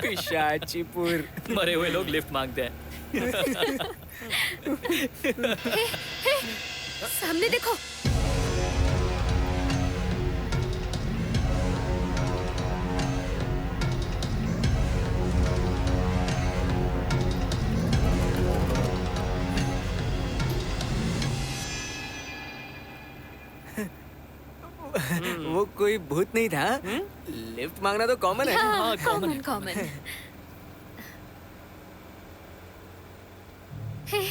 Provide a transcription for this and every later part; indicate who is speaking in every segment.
Speaker 1: पिशाचीपुर।
Speaker 2: मरे हुए लोग लिफ्ट मांगते हैं।
Speaker 3: सामने देखो।
Speaker 1: वो कोई भूत नहीं था। लिफ्ट मांगना तो कॉमन है।
Speaker 2: हाँ, common है।
Speaker 3: कॉमन। हे,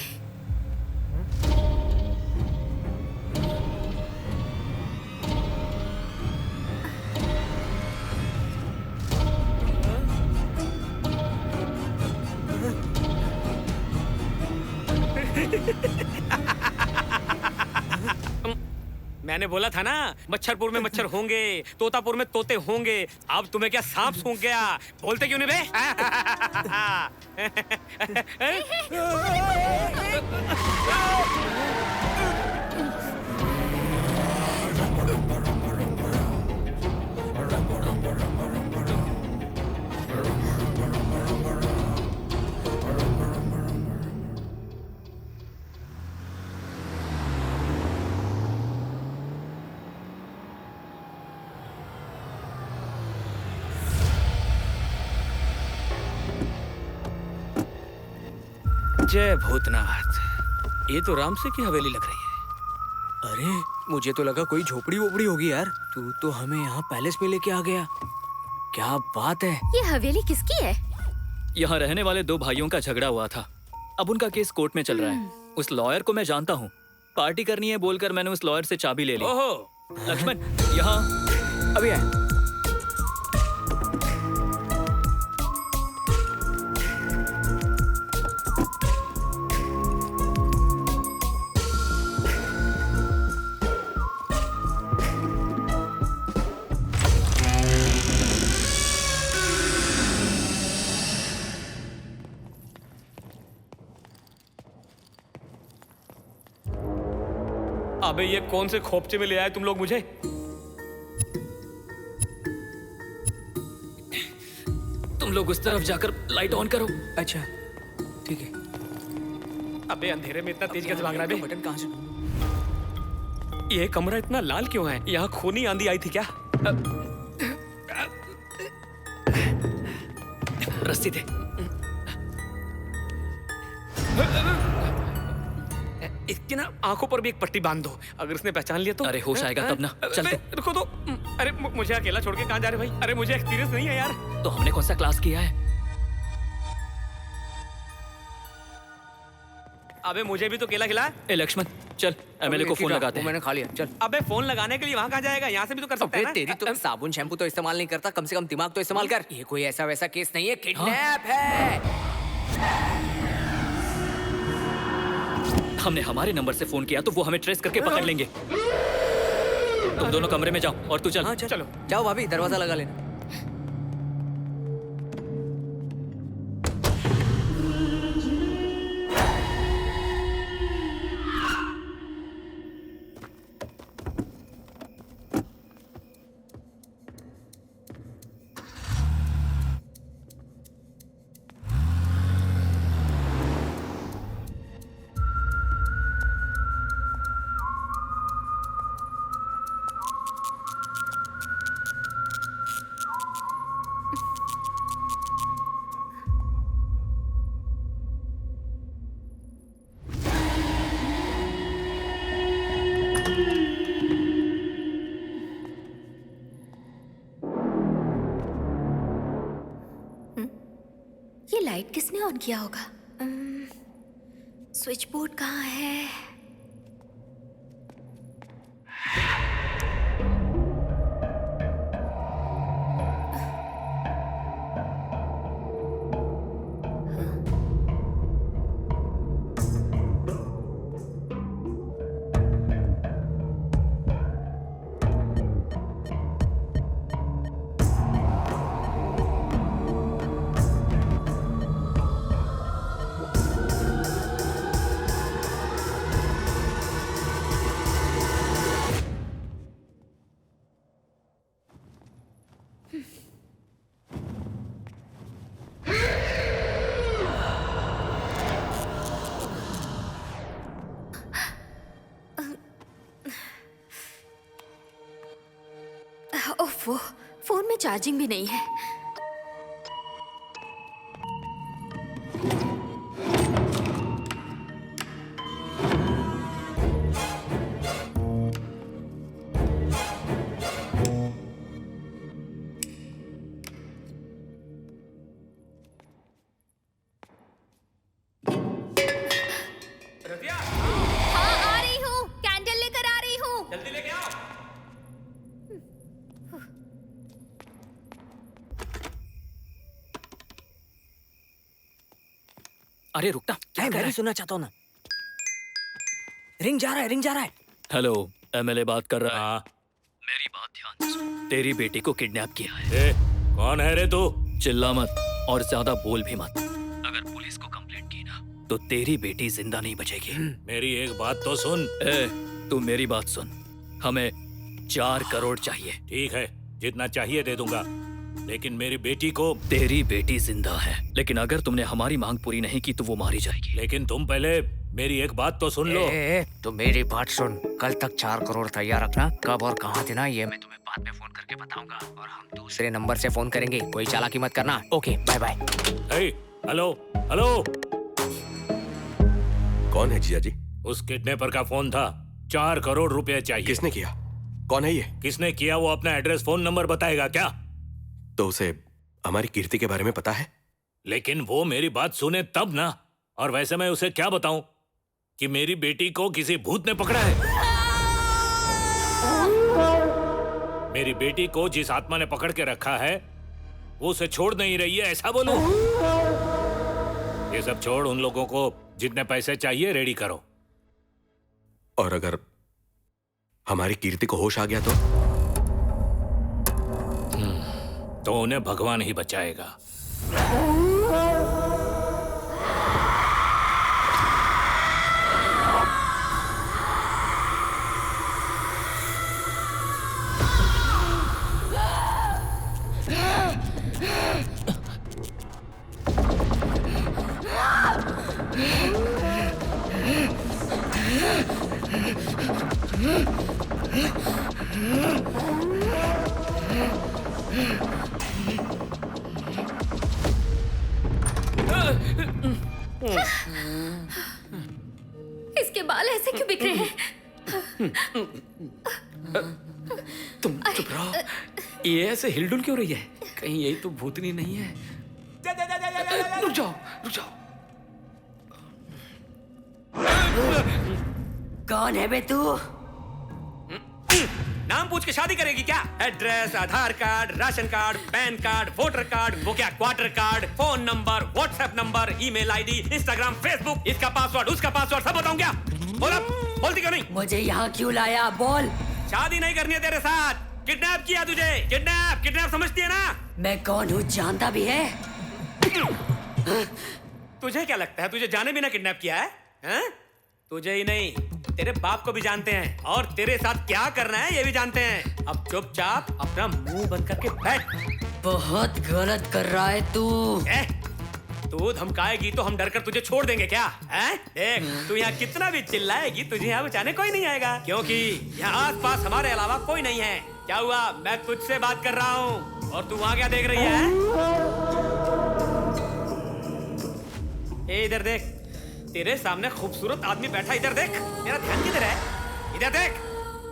Speaker 4: मैंने बोला था ना, मच्छरपुर में मच्छर होंगे, तोतापुर में तोते होंगे। अब तुम्हें क्या सांप सूंघ गया? बोलते क्यों नहीं बे? जय भूतनाथ। ये तो रामसे की हवेली लग रही है।
Speaker 1: अरे मुझे तो लगा कोई झोपड़ी वोपड़ी होगी यार। तू तो हमें यहाँ पैलेस में लेके आ गया। क्या बात है।
Speaker 3: ये हवेली किसकी है?
Speaker 2: यहाँ रहने वाले दो भाइयों का झगड़ा हुआ था। अब उनका केस कोर्ट में चल रहा है। उस लॉयर को मैं जानता हूँ। पार्टी करनी है बोलकर मैंने उस लॉयर से चाबी ले ली।
Speaker 4: ओहो,
Speaker 2: लक्ष्मण, यहाँ
Speaker 1: अभी आए।
Speaker 4: अबे ये कौन से खोपचे में ले आए तुम लोग मुझे?
Speaker 2: तुम लोग उस तरफ जाकर लाइट ऑन करो।
Speaker 1: अच्छा ठीक है।
Speaker 4: अबे अंधेरे में इतना तेज कैसे भाग रहा है बे?
Speaker 1: बटन कहाँ से?
Speaker 4: ये कमरा इतना लाल क्यों है? यहाँ खूनी आंधी आई थी क्या?
Speaker 2: रस्सी दे।
Speaker 4: इसकी ना आंखों पर भी एक पट्टी बांध दो। अगर इसने पहचान लिया तो?
Speaker 2: अरे होश आएगा तब ना। चल
Speaker 4: अबे,
Speaker 2: तो।
Speaker 4: रुको तो। अरे मुझे अकेला छोड़ के कहाँ जा रहे भाई? अरे मुझे एक्सपीरियंस नहीं है यार।
Speaker 2: तो हमने कौन सा क्लास किया है?
Speaker 4: अबे मुझे भी तो केला खिला।
Speaker 2: ए लक्ष्मण, चल एमएलए को फोन लगाते हैं।
Speaker 1: मैंने खा लिया। चल।
Speaker 4: अबे फोन लगाने के लिए वहाँ कहाँ जाएगा? यहाँ से भी तो कर सकता है
Speaker 1: अबे
Speaker 4: ना?
Speaker 1: तेरी तो साबुन शैम्पू तो इस्तेमाल नहीं करता, कम से कम दिमाग तो इस्तेमाल कर। ये कोई ऐसा वैसा केस नहीं है, किडनैप है।
Speaker 2: हमने हमारे नंबर से फोन किया तो वो हमें ट्रेस करके पकड़ लेंगे। तुम दोनों कमरे में जाओ और तू चल।
Speaker 1: हाँ चल।
Speaker 4: चलो।
Speaker 1: जाओ भाभी, दरवाजा लगा लेना।
Speaker 3: ये लाइट किसने ऑन किया होगा? स्विच बोर्ड कहाँ है? ओफो, फोन में चार्जिंग भी नहीं है।
Speaker 4: रतिया,
Speaker 3: हाँ, आ रही हूँ। कैंडल लेकर आ रही हूँ।
Speaker 4: जल्दी लेके आओ।
Speaker 2: अरे रुकना, क्या
Speaker 1: मैं
Speaker 2: कर रहा
Speaker 1: भी
Speaker 2: है?
Speaker 1: सुनना चाहता हूँ ना। रिंग जा रहा है, रिंग जा रहा है।
Speaker 2: हेलो, एमएलए बात कर रहा है।
Speaker 5: हाँ।
Speaker 2: मेरी बात ध्यान से सुन। तेरी बेटी को किडनैप किया है।
Speaker 5: ए, कौन है रे तू?
Speaker 2: चिल्ला मत और ज्यादा बोल भी मत। अगर पुलिस को कंप्लेंट की ना तो तेरी बेटी जिंदा नहीं बचेगी।
Speaker 5: मेरी एक बात तो सुन।
Speaker 2: ए, तू मेरी बात सुन। हमें 4 करोड़ चाहिए।
Speaker 5: ठीक है, जितना चाहिए दे दूंगा, लेकिन मेरी बेटी को।
Speaker 2: तेरी बेटी जिंदा है, लेकिन अगर तुमने हमारी मांग पूरी नहीं की तो वो मारी जाएगी।
Speaker 5: लेकिन तुम पहले मेरी एक बात तो सुन लो।
Speaker 1: तो मेरी बात सुन, कल तक 4 करोड़ तैयार रखना। कब और कहाँ देना ये मैं तुम्हें बाद में फोन करके बताऊंगा, और हम दूसरे नंबर से फोन करेंगे। कोई चालाकी मत करना। Okay, bye bye.
Speaker 5: ए, हेलो हेलो।
Speaker 6: कौन है जीजा जी?
Speaker 5: उस किडनैपर का फोन था। 4 करोड़ रुपए चाहिए।
Speaker 6: किसने किया? कौन है ये?
Speaker 5: किसने किया वो अपना एड्रेस फोन नंबर बताएगा क्या?
Speaker 6: तो उसे हमारी कीर्ति के बारे में पता है?
Speaker 5: लेकिन वो मेरी बात सुने तब ना। और वैसे मैं उसे क्या बताऊं कि मेरी बेटी को किसी भूत ने पकड़ा है। मेरी बेटी को जिस आत्मा ने पकड़ के रखा है वो उसे छोड़ नहीं रही है, ऐसा बोलूं? ये सब छोड़, उन लोगों को जितने पैसे चाहिए रेडी करो।
Speaker 6: और अगर हमारी कीर्ति को होश आ गया
Speaker 5: तो उन्हें भगवान ही बचाएगा।
Speaker 3: इसके बाल ऐसे क्यों बिखरे हैं?
Speaker 4: तुम चुप रहो। ये ऐसे हिलडुल क्यों रही है? कहीं यही तो भूतनी नहीं है? रुक जाओ, रुक जाओ।
Speaker 7: कौन है बे तू?
Speaker 4: नाम पूछ के शादी करेगी क्या? Address, Aadhaar card, ration card, PAN card, voter card, वो क्या quarter card, phone number, WhatsApp number, email ID, Instagram, Facebook, इसका पासवर्ड, उसका पासवर्ड, सब बताऊं क्या? बोलती क्यों नहीं?
Speaker 7: मुझे यहाँ क्यों लाया? बोल।
Speaker 4: शादी नहीं करनी है तेरे साथ। किडनैप किया तुझे। किडनैप, किडनैप समझती है ना?
Speaker 7: मैं कौन हूँ जानता भी है?
Speaker 4: तुझे क्या लगता है तुझे जाने बिना किडनैप किया है? हैं? तुझे ही नहीं, तेरे बाप को भी जानते हैं, और तेरे साथ क्या करना है ये भी जानते हैं। अब चुपचाप अपना मुंह बंद करके बैठ।
Speaker 7: बहुत गलत कर रहा है तू।
Speaker 4: तू धमकाएगी तो हम डरकर तुझे छोड़ देंगे क्या? हैं? देख, तू यहाँ कितना भी चिल्लाएगी तुझे यहाँ बचाने कोई नहीं आएगा, क्योंकि यहाँ आसपास हमारे अलावा कोई नहीं है। क्या हुआ? मैं तुझसे बात कर रहा हूँ और तू वहाँ क्या देख रही है? ए, इधर देख, तेरे सामने खूबसूरत आदमी बैठा। इधर देख, तेरा ध्यान किधर है? इधर देख,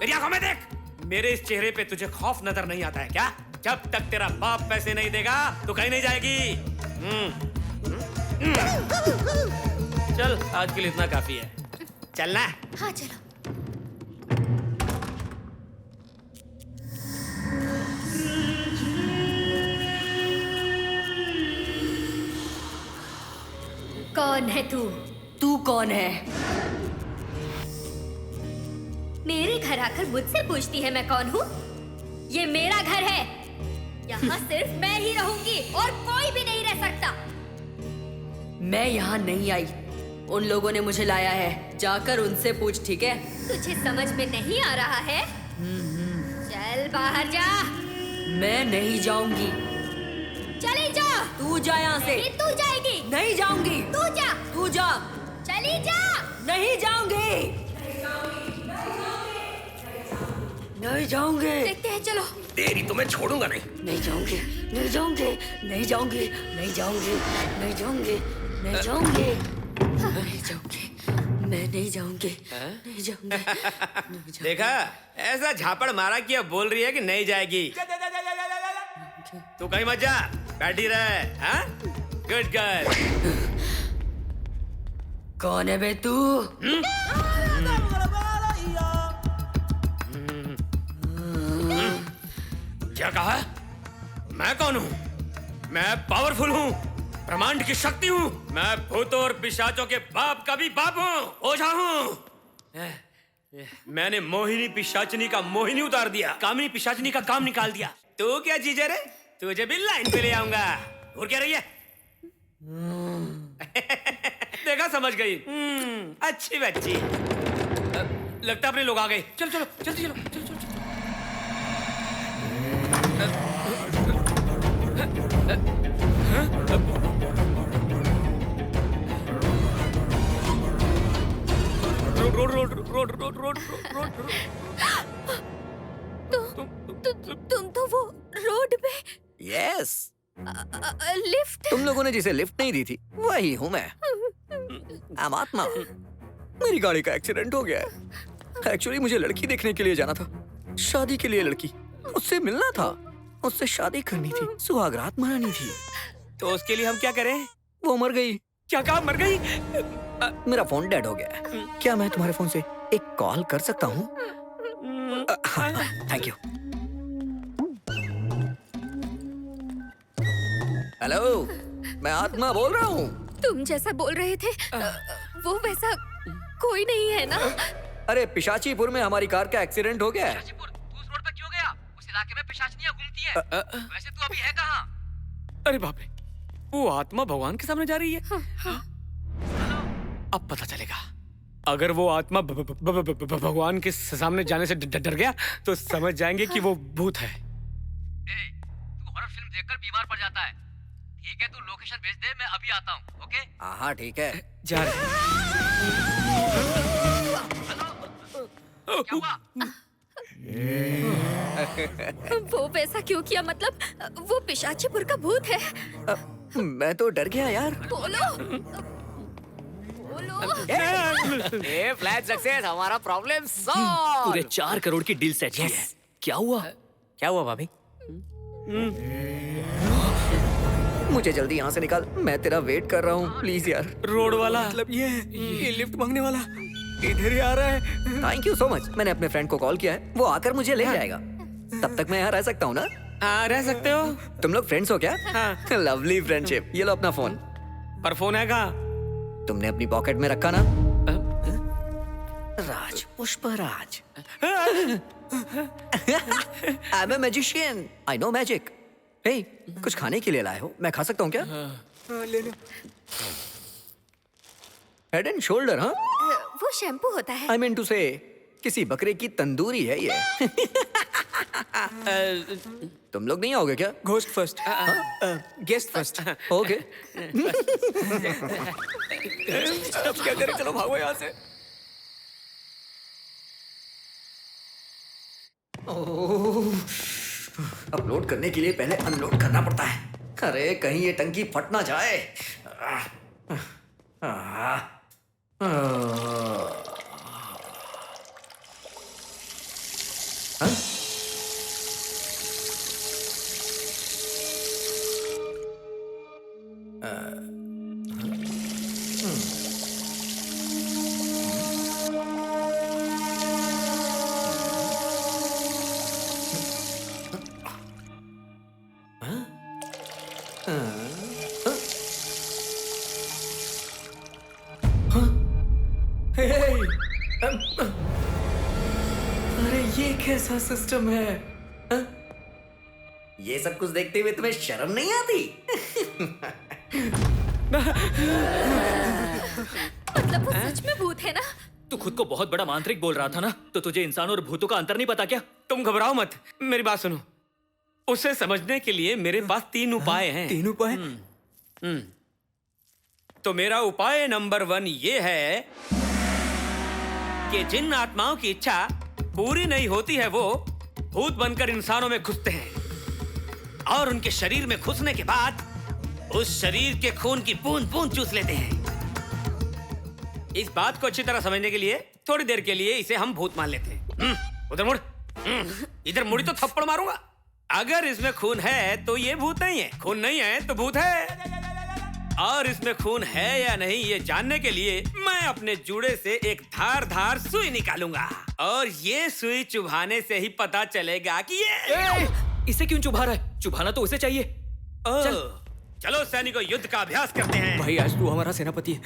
Speaker 4: मेरी आंखों में देख। मेरे इस चेहरे पे तुझे खौफ नजर नहीं आता है क्या? जब तक तेरा बाप पैसे नहीं देगा तो कहीं नहीं जाएगी। चल, आज के लिए इतना काफी है। चलना?
Speaker 3: हाँ चलो। कौन है तू?
Speaker 7: तू कौन है?
Speaker 3: मेरे घर आकर मुझसे पूछती है मैं कौन हूँ? ये मेरा घर है। यहाँ सिर्फ मैं ही रहूंगी और कोई भी नहीं रह सकता।
Speaker 7: मैं यहाँ नहीं आई, उन लोगों ने मुझे लाया है। जाकर उनसे पूछ, ठीक है?
Speaker 3: तुझे समझ में नहीं आ रहा है? चल बाहर जा।
Speaker 7: मैं नहीं जाऊंगी।
Speaker 3: चली जा।
Speaker 7: तू जा यहाँ से।
Speaker 3: नहीं, तू जाएगी।
Speaker 7: नहीं जाऊंगी।
Speaker 3: तू जा।
Speaker 7: तू जा।
Speaker 3: चली जा।
Speaker 7: नहीं जाऊंगी। नहीं जाऊंगे,
Speaker 3: देखते हैं, चलो।
Speaker 6: तेरी तो मैं छोड़ूंगा नहीं।
Speaker 7: नहीं जाऊंगे, नहीं जाऊंगे, नहीं जाऊंगे, नहीं जाऊंगे, नहीं जाऊंगे, नहीं जाऊंगे, नहीं जाऊंगे, मैं नहीं जाऊंगे, नहीं जाऊंगे, नहीं जाऊंगे।
Speaker 4: देखा, ऐसा झापड़ मारा कि अब बोल रही है कि नहीं जाएगी। तू कहीं मत जा, बैठी रहे। हाँ, गुड गर्ल।
Speaker 7: कौन है बे तू?
Speaker 4: क्या कहा? मैं कौन हूँ? मैं पावरफुल हूँ, ब्रह्मांड की शक्ति हूँ। मैं भूतों और पिशाचों के बाप का भी बाप हूँ, ओझा हूँ। मैंने मोहिनी पिशाचनी का मोहिनी उतार दिया, कामिनी पिशाचनी का काम निकाल दिया। तू क्या चीज है रे? तुझे भी लाइन पे ले आऊंगा। और क्या रही है? देखा, समझ गई। अच्छी बच्ची। लगता अपने लोग आ गए। चलो चलो जल्दी चलो, चलो चलो, चलो। Road road road road road road road.
Speaker 3: तुम तो वो रोड पे
Speaker 1: यस,
Speaker 3: लिफ्ट।
Speaker 1: तुम लोगों ने जिसे लिफ्ट नहीं दी थी वही हूँ मैं। आत्मा, मेरी गाड़ी का एक्सीडेंट हो गया है। एक्चुअली मुझे लड़की देखने के लिए जाना था, शादी के लिए लड़की, उससे मिलना था, उससे शादी करनी थी, सुहागरात मनानी थी।
Speaker 4: तो उसके लिए हम क्या करें?
Speaker 1: वो मर गई।
Speaker 4: क्या कहा? मर गई?
Speaker 1: मेरा फोन डेड हो गया है। क्या मैं तुम्हारे फोन से एक कॉल कर सकता हूँ? Thank you. हेलो, मैं आत्मा बोल रहा हूँ।
Speaker 3: तुम जैसा बोल रहे थे वो वैसा कोई नहीं है ना?
Speaker 1: अरे पिशाचीपुर में हमारी कार का एक्सीडेंट हो गया है।
Speaker 8: तू उस रोड पर क्यों गया? उस इलाके में पिशाचनियां घूमती है। वैसे तू अभी है कहाँ?
Speaker 4: अरे बाप रे, वो आत्मा भगवान के सामने जा रही है। अब पता चलेगा। अगर वो आत्मा भगवान के सामने जाने से डर गया तो समझ जाएंगे कि वो भूत है।
Speaker 8: तू हॉरर फिल्म देखकर बीमार पड़ जाता है। ठीक है, तू लोकेशन भेज दे, मैं अभी आता हूँ। ओके?
Speaker 1: हाँ ठीक है।
Speaker 4: जा रहे
Speaker 8: क्या हुआ?
Speaker 3: वो वैसा क्यों किया? मतलब वो पिशाचीपुर का भूत है?
Speaker 1: मैं तो डर गया यार।
Speaker 3: बोलो बोलो।
Speaker 1: ये फ्लैट सक्सेस, हमारा प्रॉब्लम सॉल्व।
Speaker 2: पूरे 4 करोड़ की डील सेट की है। क्या हुआ?
Speaker 1: क्या हुआ भाभी? मुझे जल्दी यहाँ से निकाल, मैं तेरा वेट कर रहा हूँ, प्लीज यार।
Speaker 4: रोड वाला
Speaker 1: मतलब ये लिफ्ट मांगने वाला इधर ही आ रहा है। Thank you so much. मैंने अपने फ्रेंड को कॉल किया है, वो आकर मुझे ले जाएगा। तब तक मैं यहाँ रह सकता हूँ ना?
Speaker 4: हाँ, रह सकते हो।
Speaker 1: तुम लोग फ्रेंड्स हो क्या?
Speaker 4: हाँ।
Speaker 1: Lovely friendship. ये लो अपना फोन।
Speaker 4: पर फोन है कहाँ?
Speaker 1: तुमने अपनी पॉकेट में रखा ना? Raj, Pushpraj. I am a magician, I know magic. Hey, कुछ खाने के लिए लाए हो? मैं खा सकता हूँ क्या? ले लो। हेड एंड शोल्डर, हाँ?
Speaker 3: वो शैम्पू होता है।
Speaker 1: आई मीन टू से किसी बकरे की तंदूरी है ये। तुम लोग नहीं आओगे क्या?
Speaker 4: Ghost first,
Speaker 1: guest first. Okay. अब क्या करें? चलो भागो यहाँ से। अपलोड करने के लिए पहले अनलोड करना पड़ता है। अरे कहीं ये टंकी फट ना जाए। अरे ये कैसा सिस्टम है? ये सब कुछ देखते हुए तुम्हें शर्म नहीं आती?
Speaker 3: मतलब वो सच में भूत है ना?
Speaker 2: तू खुद को बहुत बड़ा मांत्रिक बोल रहा था ना, तो तुझे इंसानों और भूतों का अंतर नहीं पता क्या?
Speaker 4: तुम घबराओ मत, मेरी बात सुनो। उसे समझने के लिए मेरे पास 3 उपाय हैं।
Speaker 1: 3 उपाय?
Speaker 4: तो मेरा उपाय नंबर 1 ये है कि जिन आत्माओं की इच्छा पूरी नहीं होती है वो भूत बनकर इंसानों में घुसते हैं और उनके शरीर में घुसने के बाद उस शरीर के खून की बूंद बूंद चूस लेते हैं। इस बात को अच्छी तरह समझने के लिए थोड़ी देर के लिए इसे हम भूत मान लेते हैं। उधर मुड़। इधर मुड़ी तो थप्पड़ मारूंगा। अगर इसमें खून है तो ये भूत नहीं है, खून नहीं है तो भूत है। और इसमें खून है या नहीं ये जानने के लिए मैं अपने जूड़े से एक धार सुई निकालूंगा और ये सुई चुभाने से ही पता चलेगा कि ये
Speaker 2: इसे क्यों चुभा रहा है? चुभाना तो उसे चाहिए।
Speaker 4: चलो सैनिकों, युद्ध का अभ्यास करते हैं।
Speaker 1: भाई आज तू हमारा सेनापति है।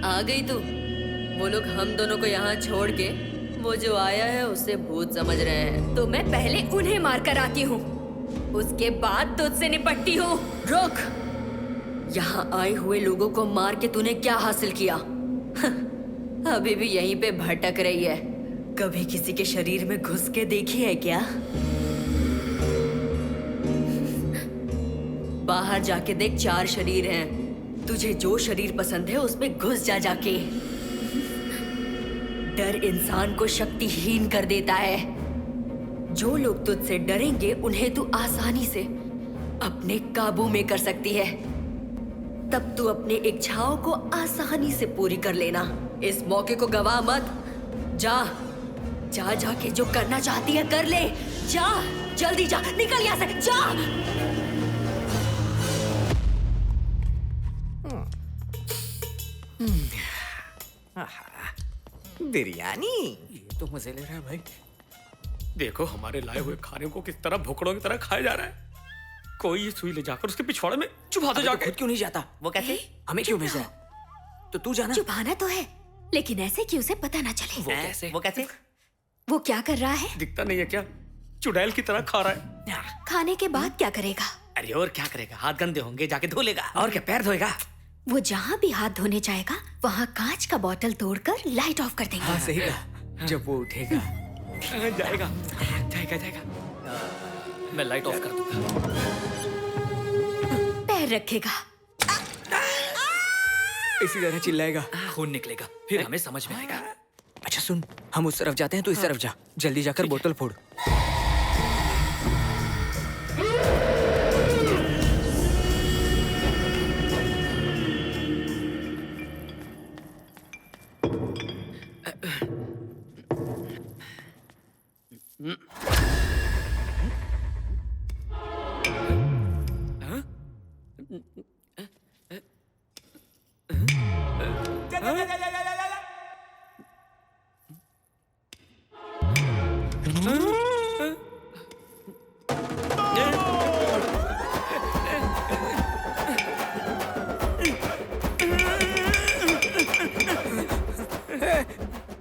Speaker 7: आ गई तू। वो लोग हम दोनों को यहाँ छोड़ के वो जो आया है उसे भूत समझ रहे हैं।
Speaker 3: तो मैं पहले उन्हें मार कर आती हूँ, उसके बाद तुझसे निपटती हूँ।
Speaker 7: रुक! यहाँ आए हुए लोगों को मार के तूने क्या हासिल किया? अभी भी यहीं पे भटक रही है। कभी किसी के शरीर में घुस के देखी है क्या? बाहर जाके देख, 4 शरीर हैं। तुझे जो शरीर पसंद है उसमें घुस जा जाके। डर इंसान को शक्तिहीन कर देता है। जो लोग तुझसे डरेंगे उन्हें तू आसानी से अपने काबू में कर सकती है। तब तू अपने इच्छाओं को आसानी से पूरी कर लेना। इस मौके को गवा मत। जा जा जाके जो करना चाहती है कर ले। जा, जल्दी जा, निकल यहाँ से, जा।
Speaker 1: बिरयानी, ये तो मजे ले रहा है भाई।
Speaker 4: देखो हमारे लाए हुए खाने को किस तरह भुखड़ों की तरह खाया जा रहा है। कोई ये सुई ले जाकर उसके पिछवाड़े में चुभा दो जाके।
Speaker 1: खुद क्यों नहीं जाता?
Speaker 4: वो कैसे?
Speaker 1: हमें क्यों भेजा है? तो तू जाना।
Speaker 3: चुभाना तो है, लेकिन ऐसे कि उसे पता ना चले।
Speaker 4: वो कैसे? वो कैसे?
Speaker 3: वो क्या कर रहा है?
Speaker 4: दिखता नहीं है क्या? चुड़ैल की तरह खा रहा है।
Speaker 3: खाने के बाद क्या करेगा?
Speaker 4: अरे और क्या करेगा? हाथ गंदे होंगे, जाके धो लेगा। और क्या, पैर धोएगा।
Speaker 3: वो जहाँ भी हाथ धोने जाएगा वहाँ कांच का बोतल तोड़कर लाइट ऑफ कर देंगे।
Speaker 1: हाँ सही कहा। जब वो उठेगा
Speaker 4: जाएगा जाएगा जाएगा।
Speaker 2: मैं लाइट ऑफ कर दूंगा।
Speaker 3: पैर रखेगा,
Speaker 1: इसी तरह चिल्लाएगा,
Speaker 2: खून निकलेगा, फिर हमें समझ में आएगा।
Speaker 1: अच्छा सुन, हम उस तरफ जाते हैं तो इस तरफ जा। जल्दी जाकर बोतल फोड़।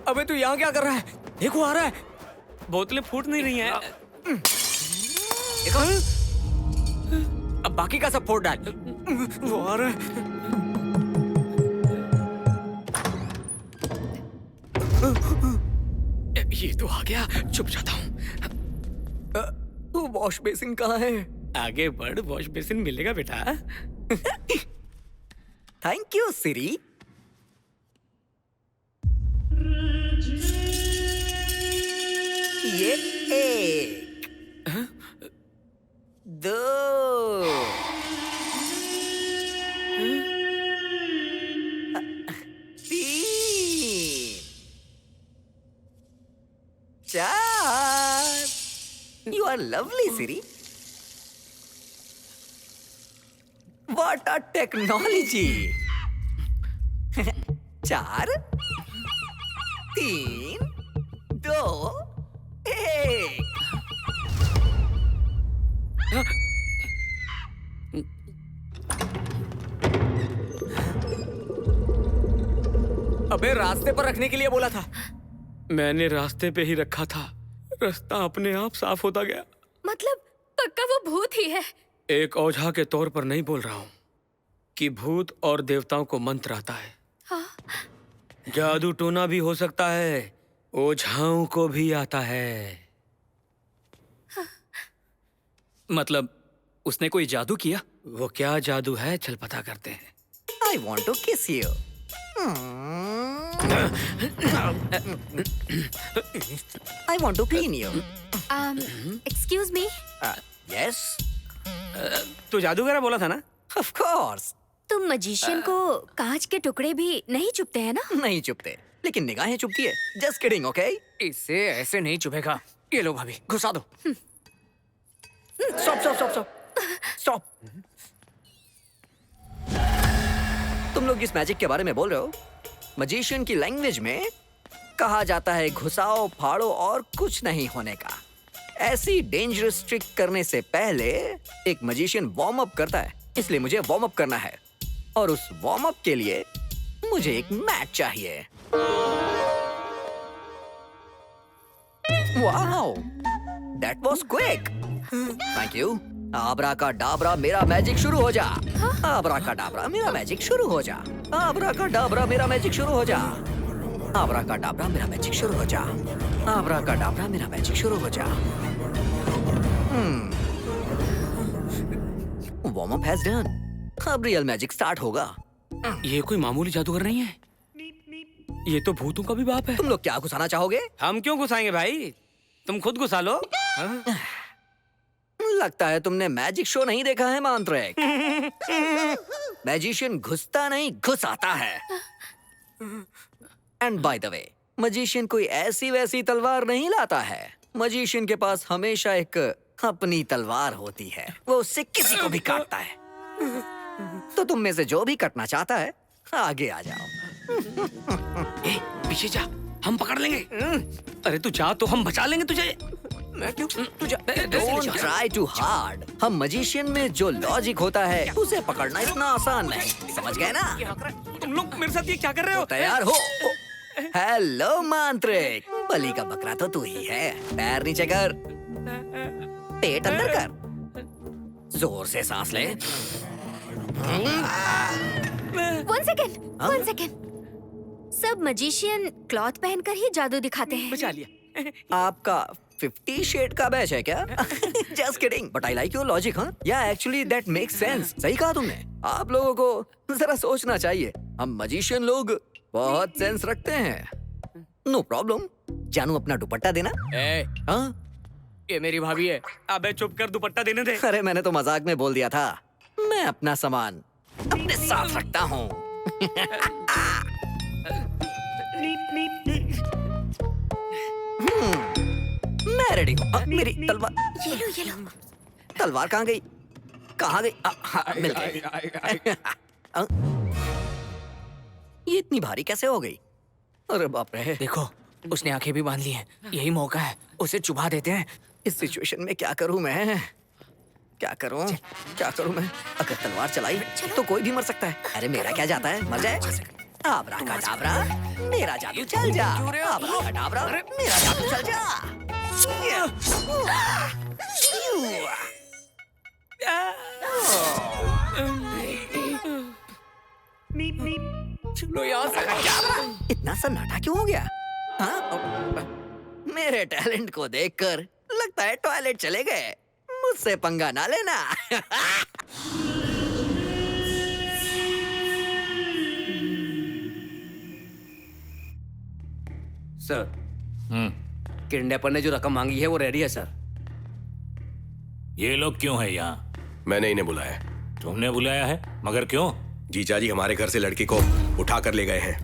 Speaker 1: अबे तू यहाँ क्या कर रहा है? देखो आ रहा है।
Speaker 4: बोतलें फूट नहीं रही हैं।
Speaker 1: देखो, अब बाकी का सब फोड़ डाल। वो आ रहा है।
Speaker 4: ये तो आ गया, चुप जाता हूँ।
Speaker 1: वो वॉश बेसिन कहाँ है?
Speaker 4: आगे बढ़, वॉश बेसिन मिलेगा बेटा।
Speaker 1: थैंक यू सिरी। ये 1 2 3 4। You are lovely, Siri. What a technology! 4 3 2 1। अबे रास्ते पर रखने के लिए बोला था।
Speaker 4: मैंने रास्ते पे ही रखा था, रास्ता अपने आप साफ होता गया।
Speaker 3: मतलब पक्का वो भूत ही है?
Speaker 4: एक ओझा के तौर पर नहीं बोल रहा हूँ कि भूत और देवताओं को मंत्र आता है।
Speaker 3: हाँ?
Speaker 4: जादू टोना भी हो सकता है, ओझाओं को भी आता है।
Speaker 3: हाँ।
Speaker 2: मतलब उसने कोई जादू किया?
Speaker 4: वो क्या जादू है, चल पता करते हैं।
Speaker 1: I want to kiss you. I want to clean you.
Speaker 3: Excuse me,
Speaker 1: Yes,
Speaker 4: तू जादूगर बोला था ना?
Speaker 1: of course.
Speaker 3: तुम मजिशियन को कांच के टुकड़े भी नहीं चुभते हैं ना?
Speaker 1: नहीं चुपते, लेकिन निगाहें चुपती है. Just kidding, okay?
Speaker 4: इससे ऐसे नहीं चुभेगा. ये लो भाभी, घुसा दो.
Speaker 1: Stop. तुम लोग इस मैजिक के बारे में बोल रहे हो? मजिशियन की लैंग्वेज में कहा जाता है घुसाओ फाड़ो और कुछ नहीं होने का. ऐसी डेंजरस ट्रिक करने से पहले एक मजिशियन वार्म अप करता है, इसलिए मुझे वार्म अप करना है. और उस वार्म अप के लिए मुझे एक मैट चाहिए. Wow, that was quick. Thank you. आबरा का डाबरा मेरा मैजिक शुरू हो जा. आबरा का डाबरा मेरा मैजिक शुरू हो जा. आबरा का डाबरा मेरा मैजिक शुरू हो जा. आबरा का डाबरा मेरा मैजिक शुरू हो जा. आबरा का डाबरा मेरा मैजिक शुरू हो जा. Warm up has done. अब रियल मैजिक स्टार्ट होगा.
Speaker 4: ये कोई मामूली जादूगर नहीं है. ये तो भूतों का भी बाप है.
Speaker 1: तुम लोग क्या घुसाना चाहोगे?
Speaker 4: हम क्यों घुसाएंगे भाई? तुम खुद घुसा लो.
Speaker 1: लगता है तुमने मैजिक शो नहीं देखा है मांत्रिक. मैजिशियन घुसता नहीं घुसाता है. And by the way, magician कोई ऐसी वैसी तलवार नहीं लाता है. मजिशियन के पास हमेशा एक अपनी तलवार होती है. वो उससे किसी को भी काटता है. तो तुम में से जो भी कटना चाहता है आगे आ जाओ.
Speaker 4: ए, पीछे जा, हम पकड़ लेंगे. अरे तू जा तो हम बचा लेंगे तुझे. मैं क्यों? तू जा.
Speaker 1: Don't try too hard. हम मजिशियन में जो लॉजिक होता है उसे पकड़ना इतना आसान नहीं. समझ गए ना?
Speaker 4: तुम लोग मेरे साथ ये क्या कर रहे हो?
Speaker 1: तैयार हो? हेलो मांत्रिक. बलि का बकरा तो तू ही है. पैर नीचे कर, पेट अंदर कर, जोर से सांस ले.
Speaker 3: One second. सब मजिशियन क्लॉथ पहनकर ही जादू दिखाते हैं.
Speaker 4: बचा लिया.
Speaker 1: आपका 50 शेड का बैच है क्या? Just kidding. But I like your logic, huh? Yeah, actually that makes sense. सही कहा तुमने. आप लोगों को जरा सोचना चाहिए. हम मजिशियन लोग बहुत सेंस रखते हैं. No problem. जानू अपना दुपट्टा देना.
Speaker 4: ए,
Speaker 1: हाँ?
Speaker 4: ये मेरी भाभी है. अबे चुप कर, दुपट्टा देने दे.
Speaker 1: अरे मैंने तो मजाक में बोल दिया था. मैं अपना सामान अपने साथ रखता हूँ. मैं रेडी हूँ. मेरी तलवार.
Speaker 3: ये लो.
Speaker 1: तलवार कहाँ गई? कहाँ गई? मिल गई. ये इतनी भारी कैसे हो गई? अरे बाप रे.
Speaker 4: देखो, उसने आंखें भी बांध ली हैं. यही मौका है, उसे चुभा देते हैं.
Speaker 1: इस सिचुएशन में क्या करूं मैं? क्या करूं मैं? अगर तलवार चलाई तो कोई भी मर सकता है. अरे मेरा क्या जाता है, मर जाए. आबरा का डाबरा मेरा जादू चल जा. आबरा का डाबरा मेरा जादू चल जा.
Speaker 4: चलो यार.
Speaker 1: इतना सन्नाटा क्यों हो गया? हाँ? मेरे टैलेंट को देखकर लगता है टॉयलेट चले गए. मुझसे पंगा ना लेना.
Speaker 4: सर, किडनैपर ने जो रकम मांगी है वो रेडी है सर.
Speaker 5: ये लोग क्यों है यहाँ?
Speaker 6: मैंने इन्हें बुलाया है.
Speaker 5: तुमने बुलाया है, मगर क्यों?
Speaker 6: जीजा जी हमारे घर से लड़की को उठा कर ले गए हैं.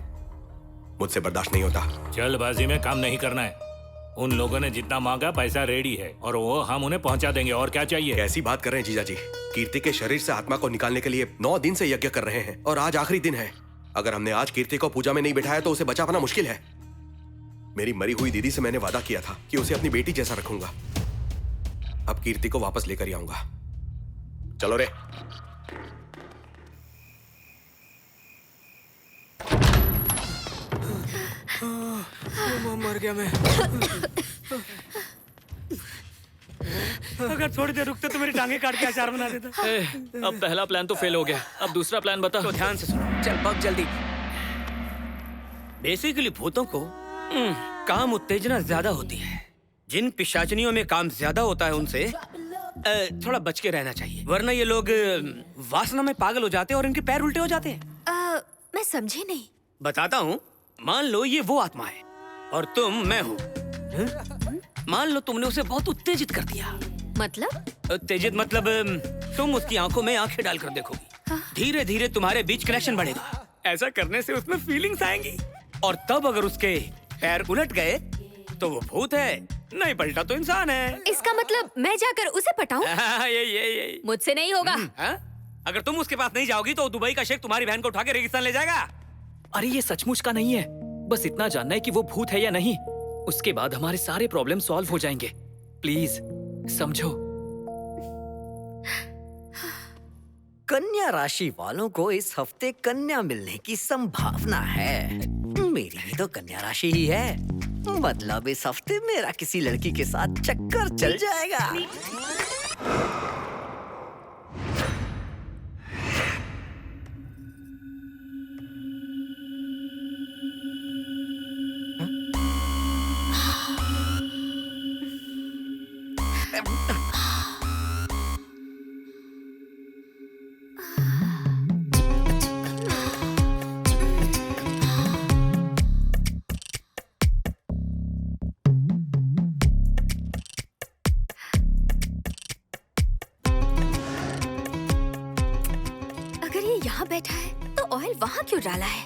Speaker 6: मुझसे बर्दाश्त नहीं होता.
Speaker 5: जल्दबाजी में काम नहीं करना है. उन लोगों ने जितना मांगा पैसा रेडी है और वो हम उन्हें पहुंचा देंगे. और क्या चाहिए?
Speaker 6: कैसी बात कर रहे हैं जीजा जी? कीर्ति के शरीर से आत्मा को निकालने के लिए 9 दिन से यज्ञ कर रहे हैं और आज आखिरी दिन है. अगर हमने आज कीर्ति को पूजा में नहीं बिठाया तो उसे बचा पाना मुश्किल है. मेरी मरी हुई दीदी से मैंने वादा किया था कि उसे अपनी बेटी जैसा रखूंगा. अब कीर्ति को वापस लेकर ही आऊंगा. चलो रे.
Speaker 4: मर गया मैं. अगर थोड़ी देर रुकते तो मेरी टांगे काट के अचार बना देता.
Speaker 2: अब पहला प्लान तो फेल हो गया. अब दूसरा प्लान बता.
Speaker 4: तो ध्यान से सुनो. चल बहुत जल्दी. बेसिकली भूतों को काम उत्तेजना ज्यादा होती है. जिन पिशाचनियों में काम ज्यादा होता है उनसे थोड़ा बच के रहना चाहिए, वरना ये लोग वासना में पागल हो जाते हैं और इनके पैर उल्टे हो जाते हैं.
Speaker 3: मैं समझी नहीं.
Speaker 4: बताता हूँ। मान लो ये वो आत्मा है और तुम मैं हूँ। मान लो तुमने उसे बहुत उत्तेजित कर दिया।
Speaker 3: मतलब
Speaker 4: उत्तेजित मतलब तुम उसकी आंखों में आंखें डालकर देखोगी। धीरे धीरे तुम्हारे बीच कनेक्शन बढ़ेगा। ऐसा करने से उसमें फीलिंग्स आएंगी और तब अगर उसके पैर उलट गए तो वो भूत है, नहीं पलटा तो इंसान है।
Speaker 3: इसका मतलब मैं जाकर उसे पटाऊं?
Speaker 4: ये
Speaker 3: मुझसे नहीं होगा।
Speaker 4: अगर तुम उसके पास नहीं जाओगी तो दुबई का शेख तुम्हारी बहन को उठा के रेगिस्तान ले जाएगा।
Speaker 2: अरे ये सचमुच का नहीं है, बस इतना जानना है कि वो भूत है या नहीं। उसके बाद हमारे सारे प्रॉब्लम सॉल्व हो जाएंगे। प्लीज समझो।
Speaker 1: कन्या राशि वालों को इस हफ्ते कन्या मिलने की संभावना है। मेरी भी तो कन्या राशि ही है, मतलब इस हफ्ते मेरा किसी लड़की के साथ चक्कर चल जाएगा।
Speaker 3: अगर ये यहाँ बैठा है तो ऑयल वहाँ क्यों डाला है?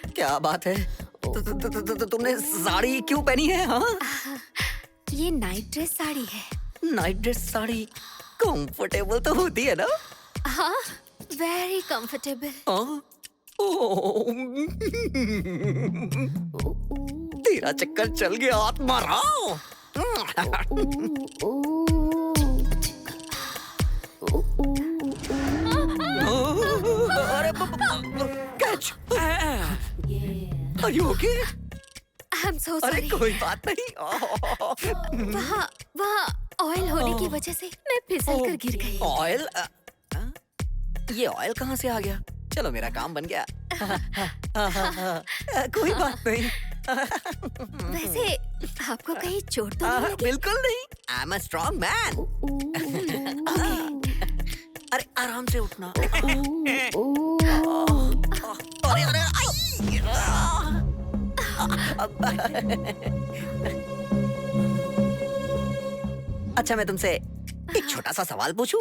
Speaker 1: क्या बात है? तुमने साड़ी क्यों पहनी है? हाँ,
Speaker 3: ये नाइट ड्रेस साड़ी है।
Speaker 1: नाइट ड्रेस साड़ी कंफर्टेबल तो होती है ना?
Speaker 3: हाँ, वेरी कंफर्टेबल।
Speaker 1: हाँ? ओह, तेरा चक्कर चल गया आत्मा राव। अरे catch. Are you okay?
Speaker 3: I am so
Speaker 1: अरे
Speaker 3: सॉरी।
Speaker 1: कोई बात नहीं।
Speaker 3: वहाँ ऑयल होने की वजह से मैं फिसल कर गिर गई।
Speaker 1: ऑयल? ये ऑयल कहाँ से आ गया? चलो मेरा काम बन गया। कोई बात नहीं।
Speaker 3: वैसे आपको कहीं चोट तो नहीं लगी?
Speaker 1: बिल्कुल नहीं। आई एम अ स्ट्रॉन्ग मैन। अरे आराम से उठना। अरे अरे आई। अच्छा मैं तुमसे एक छोटा सा सवाल पूछूं?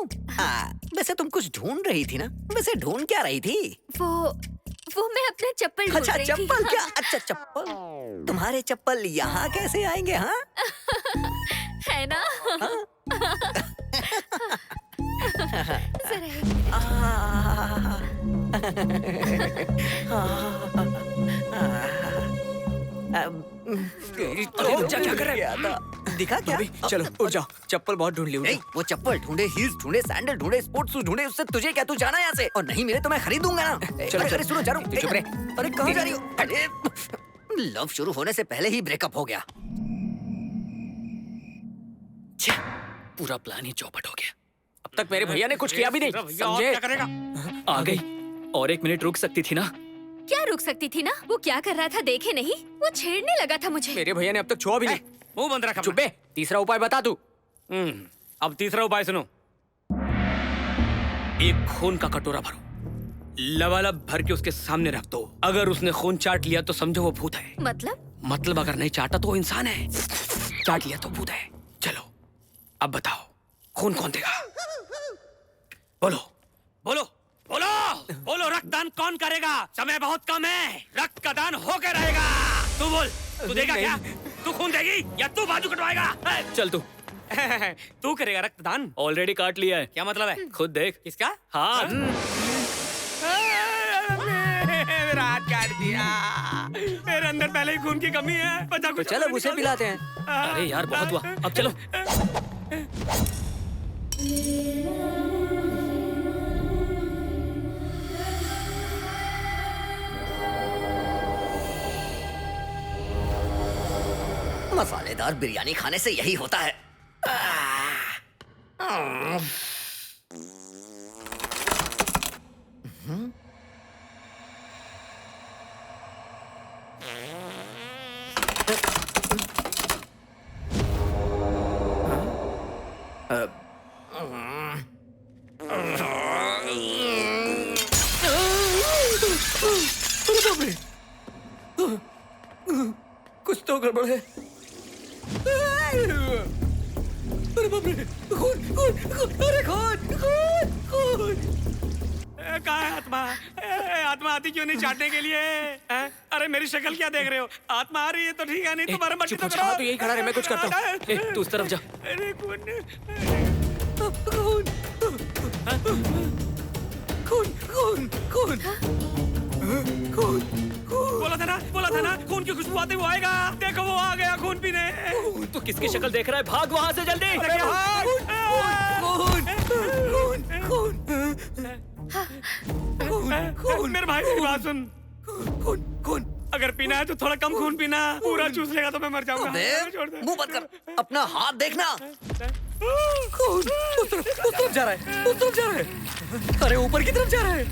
Speaker 1: वैसे तुम कुछ ढूंढ रही थी ना? वैसे ढूंढ क्या रही थी?
Speaker 3: वो मैं अपना चप्पल ढूंढ
Speaker 1: अच्छा
Speaker 3: रही थी।
Speaker 1: चप्पल क्या? अच्छा चप्पल। तुम्हारे चप्पल यहाँ कैसे आएंगे? हाँ
Speaker 3: है ना? जरा एक
Speaker 1: क्या कर रहा था? दिखा क्या?
Speaker 4: चलो उठ जाओ, चप्पल बहुत ढूंढ ली।
Speaker 1: नहीं, वो चप्पल ढूंढे, हील्स ढूंढे, सैंडल ढूंढे, स्पोर्ट्स शूज ढूंढे, उससे तुझे क्या? तू जाना यहाँ से। और नहीं मिले तो मैं खरीदूंगा ना।
Speaker 4: चलो,
Speaker 1: अरे सुनो, जा रहा हूँ।
Speaker 4: चुप रहे।
Speaker 1: अरे कहाँ जा रही हो? अरे लव शुरू होने से पहले ही ब्रेकअप हो गया।
Speaker 2: छे, पूरा प्लान ही चौपट हो गया।
Speaker 4: अब तक मेरे भैया ने कुछ किया भी नहीं, समझे? क्या करेगा?
Speaker 2: आ गई, और 1 मिनट रुक सकती थी ना?
Speaker 3: क्या रुक सकती थी ना? वो क्या कर रहा था देखे नहीं? वो छेड़ने लगा था मुझे।
Speaker 4: मेरे भैया ने अब तक छुआ भी नहीं। मुंह बंद रखा। चुप बे। तीसरा उपाय बता तू। अब तीसरा उपाय सुनो। एक खून का कटोरा भरो, लबालब भर के उसके सामने रख दो। अगर उसने खून चाट लिया तो समझो वो भूत है। मतलब अगर नहीं चाटा तो वो इंसान है, चाट लिया तो भूत है। चलो अब बताओ खून कौन देगा? बोलो बोलो बोलो बोलो। रक्तदान कौन करेगा? समय बहुत कम है, रक्त का दान होकर रहेगा। तू बोल, तू देगा क्या? तू खून देगी या तू बाजू कटवाएगा?
Speaker 2: चल तू।
Speaker 4: तू करेगा रक्तदान?
Speaker 2: ऑलरेडी काट लिया है।
Speaker 4: क्या मतलब है?
Speaker 2: खुद देख।
Speaker 4: किसका?
Speaker 2: हाँ।
Speaker 4: मेरा हाथ काट दिया। मेरे अंदर पहले ही खून की कमी है।
Speaker 1: तो चलो उसे पिलाते हैं।
Speaker 2: अरे यार बहुत हुआ, अब चलो।
Speaker 1: मसालेदार बिरयानी खाने से यही होता है। अरे बाप रे, कुछ तो गड़बड़ है। अरे बाप रे, खून खून खून, अरे खून खून खून।
Speaker 4: कहाँ है आत्मा? आत्मा आती क्यों नहीं चाटने के लिए? अरे मेरी शक्ल क्या देख रहे हो? आत्मा आ रही है तो ठीक है, नहीं तुम्हारा मट्टी तो करो।
Speaker 2: तू यही खड़ा रहे, मैं कुछ करता हूँ। तू उस तरफ जा।
Speaker 4: अरे खून
Speaker 1: खून खून खून खून खून।
Speaker 4: बोला था ना खून की खुशबू आती वो आएगा। देखो वो आ गया खून पीने।
Speaker 2: तू किसकी शक्ल देख रहा है? भाग वहां से जल्दी।
Speaker 4: मेरे भाई मेरी बात सुन।
Speaker 1: खून खून।
Speaker 4: अगर पीना है तो थोड़ा कम खून पीना, पूरा चूस लेगा तो मैं मर जाऊंगा। छोड़ दे।
Speaker 1: मुंह बंद कर, अपना हाथ देखना। खून उस तरफ जा रहा है, उस तरफ जा रहा है। अरे ऊपर की तरफ जा रहा है।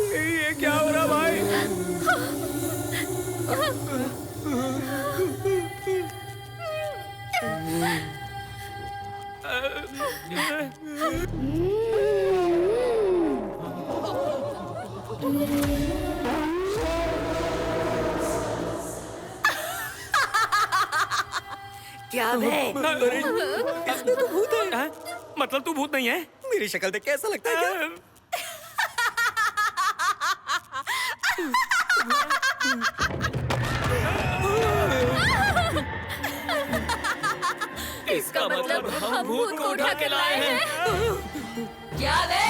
Speaker 4: ये क्या हो रहा भाई?
Speaker 7: क्या बे?
Speaker 1: इसमें तो भूत है।
Speaker 4: मतलब तू भूत नहीं है?
Speaker 1: मेरी शक्ल देख के ऐसा लगता है क्या?
Speaker 2: इसका मतलब हम भूत को उठा के लाए हैं।
Speaker 7: क्या बे?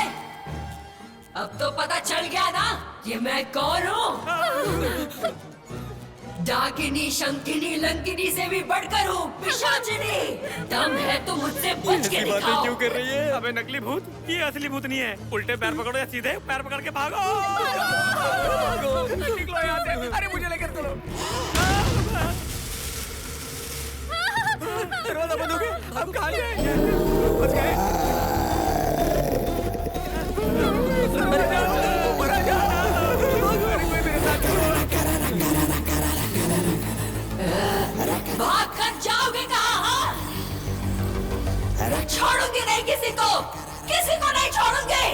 Speaker 7: अब तो पता चल गया ना कि मैं कौन हूँ। डाकिनी, शंकिनी, लंकिनी से भी बढ़कर हूँ पिशाचिनी। दम है तो मुझसे बच के दिखाओ।
Speaker 1: क्यों कर रही है?
Speaker 4: अबे नकली भूत, ये असली भूत नहीं है। उल्टे पैर पकड़ो या सीधे पैर पकड़ के भागो। निकलो यहाँ से। अरे मुझे लेकर चलो।
Speaker 1: दरवाजा बंद हो गया।
Speaker 4: अब कहाँ जाएंगे? बच गए।
Speaker 7: भाग कर जाओगे कहाँ? छोड़ूंगी नहीं किसी को नहीं छोड़ूंगी।